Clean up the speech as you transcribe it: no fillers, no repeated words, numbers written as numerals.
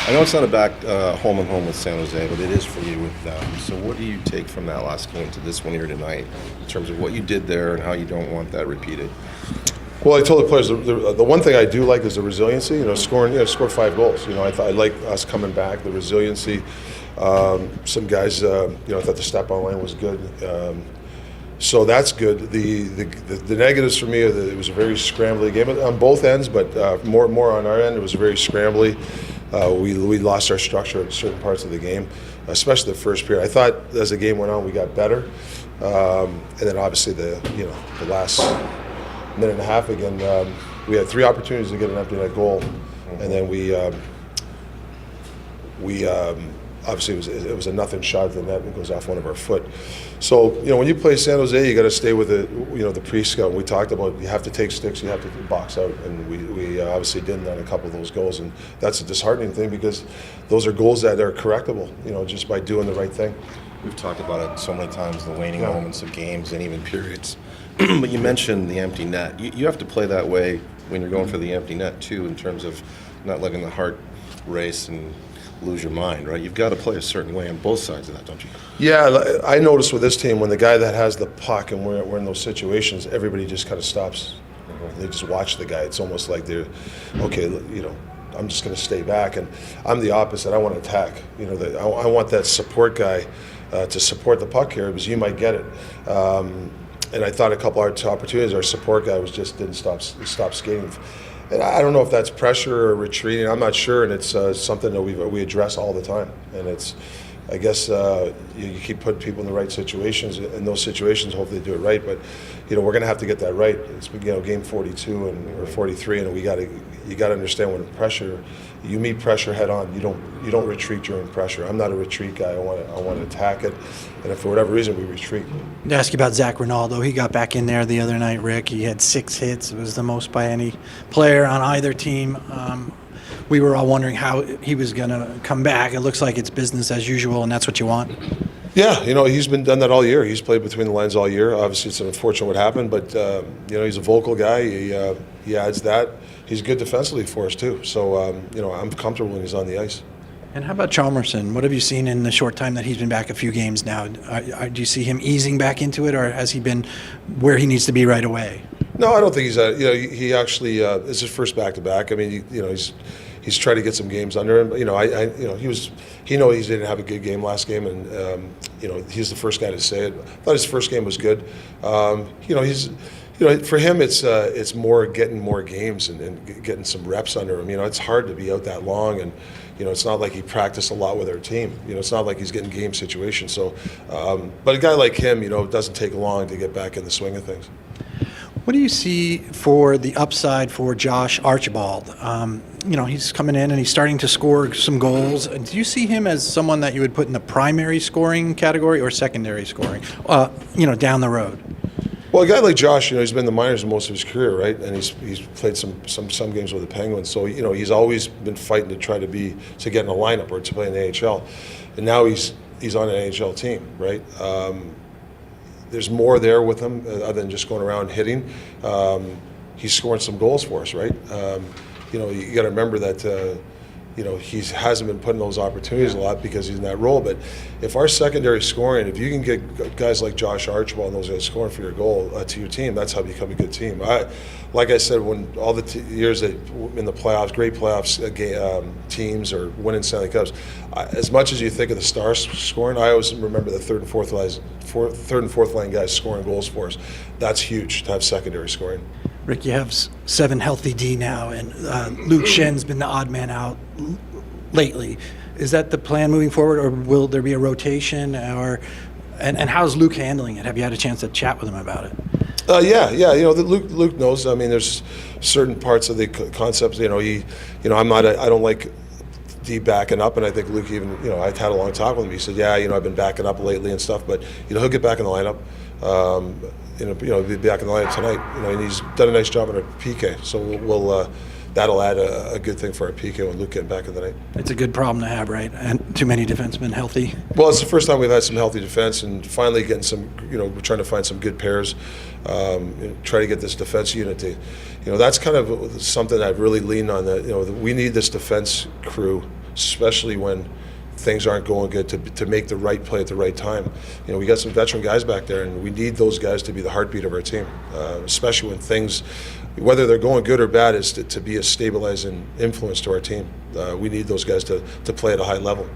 I know it's not a back home and home with San Jose, but it is for you with them. So what do you take from that last game to this one here tonight in terms of what you did there and how you don't want that repeated? Well, I told the players the one thing I do like is the resiliency. Scored 5 goals. I like us coming back, the resiliency. Some guys, I thought the step on line was good. So that's good. The negatives for me are that it was a very scrambly game on both ends, but more on our end. It was very scrambly. We lost our structure at certain parts of the game, especially the first period. I thought as the game went on, we got better, and then obviously the last minute and a half again, we had 3 opportunities to get an empty net goal, and then we obviously it was a nothing shot at the net and it goes off one of our foot. So when you play San Jose, you got to stay with the pre-scout. We talked about you have to take sticks, you have to box out, and we obviously didn't on a couple of those goals, and that's a disheartening thing because those are goals that are correctable, just by doing the right thing. We've talked about it so many times, the waning moments of games and even periods. But you mentioned the empty net. You have to play that way when you're going for the empty net too, in terms of not letting the heart race and lose your mind, right? You've got to play a certain way on both sides of that, don't you? Yeah, I noticed with this team, when the guy that has the puck and we're in those situations, everybody just kind of stops. They just watch the guy. It's almost like they're, okay, I'm just going to stay back. And I'm the opposite. I want to attack. I want that support guy to support the puck here because you might get it. And I thought a couple of opportunities, our support guy didn't stop skating. And I don't know if that's pressure or retreating. I'm not sure, and it's something that we address all the time. And it's, I guess, you keep putting people in the right situations. In those situations, hopefully they do it right. But we're going to have to get that right. It's game 42 or 43, and you got to understand when pressure, you meet pressure head on. You don't retreat during pressure. I'm not a retreat guy. I want to attack it, and if for whatever reason we retreat. To ask you about Zach Rinaldo, he got back in there the other night, Rick. He had 6 hits. It was the most by any player on either team. We were all wondering how he was going to come back. It looks like it's business as usual, and that's what you want. Yeah, he's been done that all year. He's played between the lines all year. Obviously, it's unfortunate what happened, but he's a vocal guy. He adds that. He's good defensively for us too. So I'm comfortable when he's on the ice. And how about Chalmerson? What have you seen in the short time that he's been back a few games now? Do you see him easing back into it, or has he been where he needs to be right away? No, I don't think he's at. He actually it's his first back-to-back. I mean, he's tried to get some games under him. But, he didn't have a good game last game, and he's the first guy to say it. I thought his first game was good. For him, it's more getting more games and getting some reps under him. It's hard to be out that long, and it's not like he practiced a lot with our team. It's not like he's getting game situations. So, but a guy like him, it doesn't take long to get back in the swing of things. What do you see for the upside for Josh Archibald? He's coming in and he's starting to score some goals. Do you see him as someone that you would put in the primary scoring category or secondary scoring, down the road? Well, a guy like Josh, he's been in the minors most of his career, right? And he's played some games with the Penguins. So, he's always been fighting to try to get in a lineup or to play in the AHL. And now he's on an AHL team, right? There's more there with him other than just going around hitting. He's scoring some goals for us, right? You got to remember that he hasn't been putting those opportunities a lot because he's in that role. But if our secondary scoring, if you can get guys like Josh Archibald and those guys scoring for your goal to your team, that's how you become a good team. Like I said, when all the years that in the playoffs, great playoffs teams or winning Stanley Cups, as much as you think of the stars scoring, I always remember the third and fourth line guys scoring goals for us. That's huge to have secondary scoring. Rick, you have 7 healthy D now, and Luke Schen's been the odd man out lately. Is that the plan moving forward, or will there be a rotation? And how's Luke handling it? Have you had a chance to chat with him about it? Yeah. Luke knows. I mean, there's certain parts of the concepts. I don't like D backing up, and I think Luke even. I had a long talk with him. He said, "Yeah, I've been backing up lately and stuff, but he'll get back in the lineup." He'll be back in the lineup tonight. And he's done a nice job on our PK. So we'll that'll add a good thing for our PK when Luke getting back in the night. It's a good problem to have, right? And too many defensemen healthy. Well, it's the first time we've had some healthy defense, and finally getting some. We're trying to find some good pairs. Try to get this defense unit to. That's kind of something I've really leaned on. That we need this defense crew especially when things aren't going good, to make the right play at the right time. We got some veteran guys back there, and we need those guys to be the heartbeat of our team, especially when things, whether they're going good or bad, is to be a stabilizing influence to our team. We need those guys to play at a high level.